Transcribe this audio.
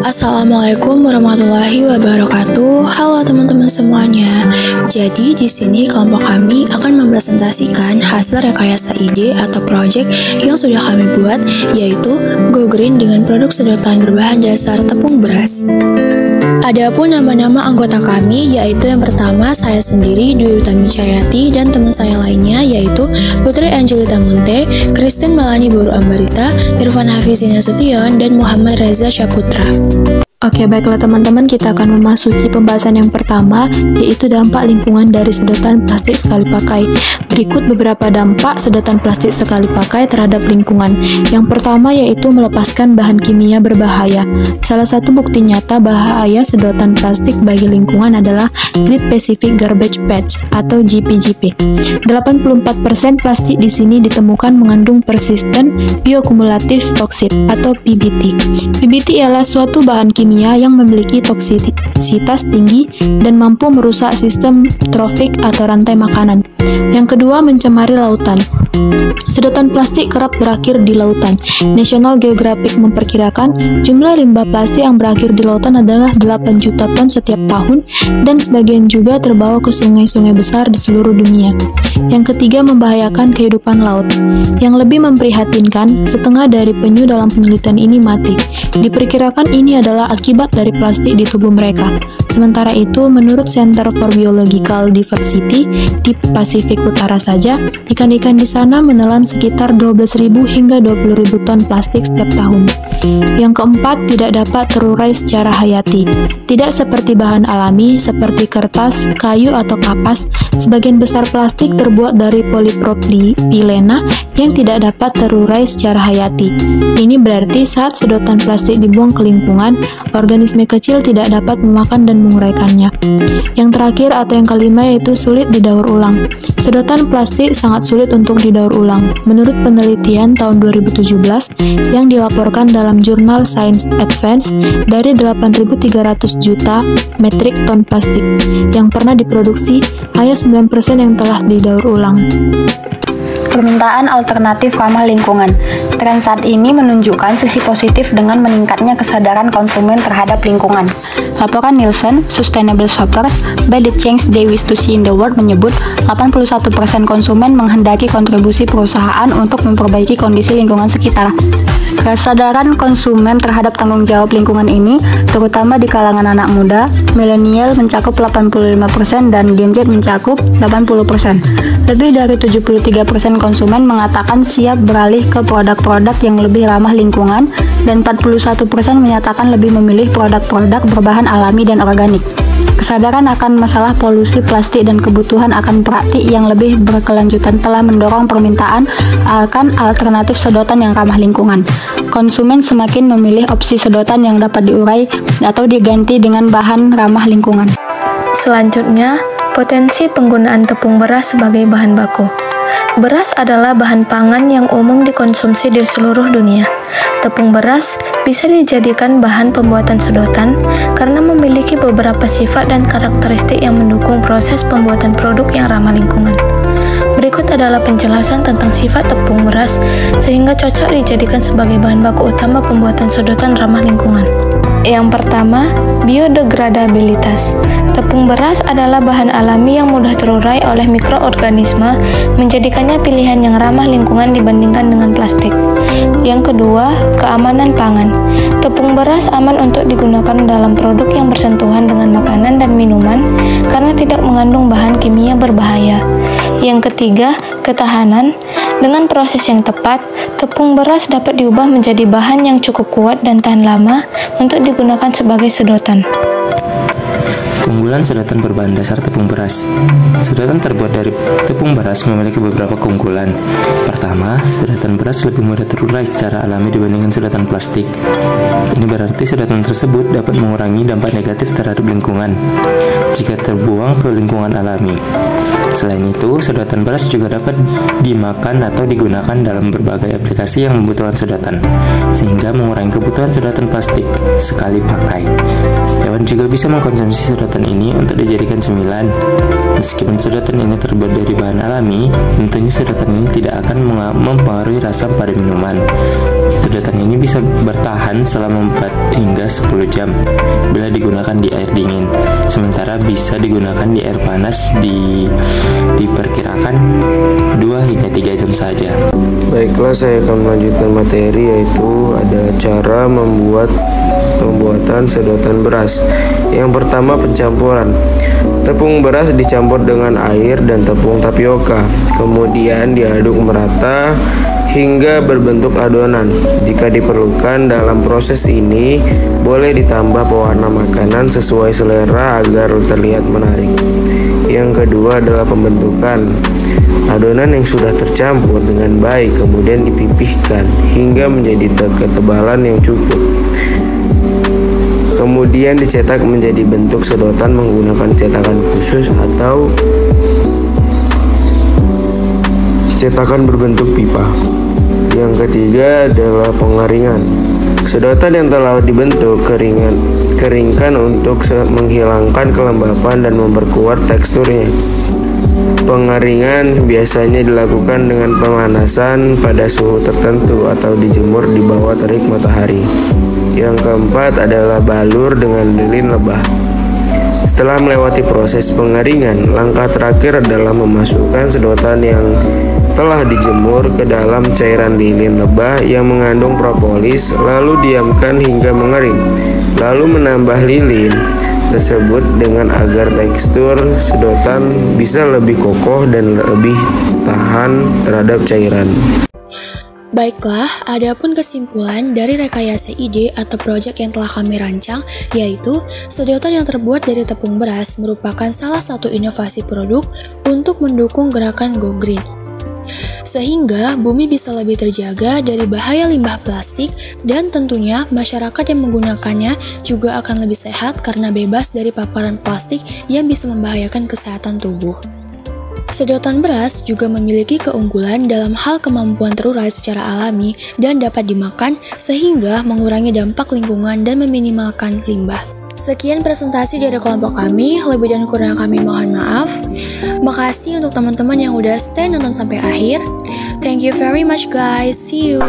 Assalamualaikum warahmatullahi wabarakatuh. Halo teman-teman semuanya. Jadi di sini kelompok kami akan mempresentasikan hasil rekayasa ide atau project yang sudah kami buat, yaitu Go Green dengan produk sedotan berbahan dasar tepung beras. Adapun nama-nama anggota kami, yaitu yang pertama saya sendiri Dwi Utami Cayati dan teman saya lainnya yaitu Putri Angelita Munte, Christine Melani Boru Ambarita, Irfan Hafizina Sution, dan Muhammad Reza Syaputra. Oke, baiklah teman-teman, kita akan memasuki pembahasan yang pertama, yaitu dampak lingkungan dari sedotan plastik sekali pakai. Berikut beberapa dampak sedotan plastik sekali pakai terhadap lingkungan. Yang pertama yaitu melepaskan bahan kimia berbahaya. Salah satu bukti nyata bahaya sedotan plastik bagi lingkungan adalah Grid Pacific Garbage Patch atau GPGP. 84% plastik di sini ditemukan mengandung persisten biokumulatif toksik atau PBT. PBT ialah suatu bahan kimia yang memiliki toksisitas tinggi dan mampu merusak sistem trofik atau rantai makanan. Yang kedua, mencemari lautan. Sedotan plastik kerap berakhir di lautan. National Geographic memperkirakan jumlah limbah plastik yang berakhir di lautan adalah 8 juta ton setiap tahun dan sebagian juga terbawa ke sungai-sungai besar di seluruh dunia. Yang ketiga, membahayakan kehidupan laut. Yang lebih memprihatinkan, setengah dari penyu dalam penelitian ini mati. Diperkirakan ini adalah akibat dari plastik di tubuh mereka. Sementara itu, menurut Center for Biological Diversity di Pasifik Utara saja, ikan-ikan di sana menelan sekitar 12.000 hingga 20.000 ton plastik setiap tahun. Yang keempat, tidak dapat terurai secara hayati. Tidak seperti bahan alami seperti kertas, kayu, atau kapas, sebagian besar plastik terbuat dari polipropilena yang tidak dapat terurai secara hayati. Ini berarti saat sedotan plastik dibuang ke lingkungan, organisme kecil tidak dapat memakan dan menguraikannya. Yang terakhir atau yang kelima yaitu sulit didaur ulang. Sedotan plastik sangat sulit untuk didaur ulang. Menurut penelitian tahun 2017 yang dilaporkan dalam jurnal Science Advance, dari 8.300 juta metrik ton plastik yang pernah diproduksi, hanya 9% yang telah didaur ulang. Permintaan alternatif ramah lingkungan. Tren saat ini menunjukkan sisi positif dengan meningkatnya kesadaran konsumen terhadap lingkungan. Laporan Nielsen, Sustainable Shoppers, by the Change They Wish to See in the World menyebut 81% konsumen menghendaki kontribusi perusahaan untuk memperbaiki kondisi lingkungan sekitar. Kesadaran konsumen terhadap tanggung jawab lingkungan ini, terutama di kalangan anak muda, milenial mencakup 85% dan Gen Z mencakup 80%. Lebih dari 73% konsumen mengatakan siap beralih ke produk-produk yang lebih ramah lingkungan dan 41% menyatakan lebih memilih produk-produk berbahan alami dan organik. Kesadaran akan masalah polusi plastik dan kebutuhan akan praktik yang lebih berkelanjutan telah mendorong permintaan akan alternatif sedotan yang ramah lingkungan. Konsumen semakin memilih opsi sedotan yang dapat diurai atau diganti dengan bahan ramah lingkungan. Selanjutnya, potensi penggunaan tepung beras sebagai bahan baku. Beras adalah bahan pangan yang umum dikonsumsi di seluruh dunia. Tepung beras bisa dijadikan bahan pembuatan sedotan karena memiliki beberapa sifat dan karakteristik yang mendukung proses pembuatan produk yang ramah lingkungan. Berikut adalah penjelasan tentang sifat tepung beras sehingga cocok dijadikan sebagai bahan baku utama pembuatan sedotan ramah lingkungan. Yang pertama, biodegradabilitas. Tepung beras adalah bahan alami yang mudah terurai oleh mikroorganisme, menjadikannya pilihan yang ramah lingkungan dibandingkan dengan plastik. Yang kedua, keamanan pangan. Tepung beras aman untuk digunakan dalam produk yang bersentuhan dengan makanan dan minuman karena tidak mengandung bahan kimia berbahaya. Yang ketiga, ketahanan. Dengan proses yang tepat, tepung beras dapat diubah menjadi bahan yang cukup kuat dan tahan lama untuk digunakan sebagai sedotan. Keunggulan sedotan berbahan dasar tepung beras. Sedotan terbuat dari tepung beras memiliki beberapa keunggulan. Pertama, sedotan beras lebih mudah terurai secara alami dibandingkan sedotan plastik. Ini berarti sedotan tersebut dapat mengurangi dampak negatif terhadap lingkungan jika terbuang ke lingkungan alami. Selain itu, sedotan beras juga dapat dimakan atau digunakan dalam berbagai aplikasi yang membutuhkan sedotan, sehingga mengurangi kebutuhan sedotan plastik sekali pakai. Hewan juga bisa mengkonsumsi sedotan ini untuk dijadikan cemilan. Meskipun sedotan ini terbuat dari bahan alami, tentunya sedotan ini tidak akan mempengaruhi rasa pada minuman. Sedotan ini bisa bertahan selama 4 hingga 10 jam bila digunakan di air dingin, sementara bisa digunakan di air panas diperkirakan 2 hingga 3 jam saja. Baiklah, saya akan melanjutkan materi, yaitu ada cara pembuatan sedotan beras. Yang pertama, pencampuran. Tepung beras dicampur dengan air dan tepung tapioka, kemudian diaduk merata hingga berbentuk adonan. Jika diperlukan, dalam proses ini boleh ditambah pewarna makanan sesuai selera agar terlihat menarik. Yang kedua adalah pembentukan. Adonan yang sudah tercampur dengan baik kemudian dipipihkan hingga menjadi ketebalan yang cukup. Kemudian dicetak menjadi bentuk sedotan menggunakan cetakan khusus atau cetakan berbentuk pipa. Yang ketiga adalah pengeringan. Sedotan yang telah dibentuk keringkan untuk menghilangkan kelembapan dan memperkuat teksturnya. Pengeringan biasanya dilakukan dengan pemanasan pada suhu tertentu atau dijemur di bawah terik matahari. Yang keempat adalah balur dengan lilin lebah. Setelah melewati proses pengeringan, langkah terakhir adalah memasukkan sedotan yang telah dijemur ke dalam cairan lilin lebah yang mengandung propolis, lalu diamkan hingga mengering, lalu menambah lilin tersebut dengan agar tekstur sedotan bisa lebih kokoh dan lebih tahan terhadap cairan. Baiklah, adapun kesimpulan dari rekayasa ide atau proyek yang telah kami rancang, yaitu sedotan yang terbuat dari tepung beras merupakan salah satu inovasi produk untuk mendukung gerakan Go Green. Sehingga bumi bisa lebih terjaga dari bahaya limbah plastik dan tentunya masyarakat yang menggunakannya juga akan lebih sehat karena bebas dari paparan plastik yang bisa membahayakan kesehatan tubuh. Sedotan beras juga memiliki keunggulan dalam hal kemampuan terurai secara alami dan dapat dimakan sehingga mengurangi dampak lingkungan dan meminimalkan limbah. Sekian presentasi dari kelompok kami, lebih dan kurang kami mohon maaf. Makasih untuk teman-teman yang udah stay nonton sampai akhir. Thank you very much guys, see you.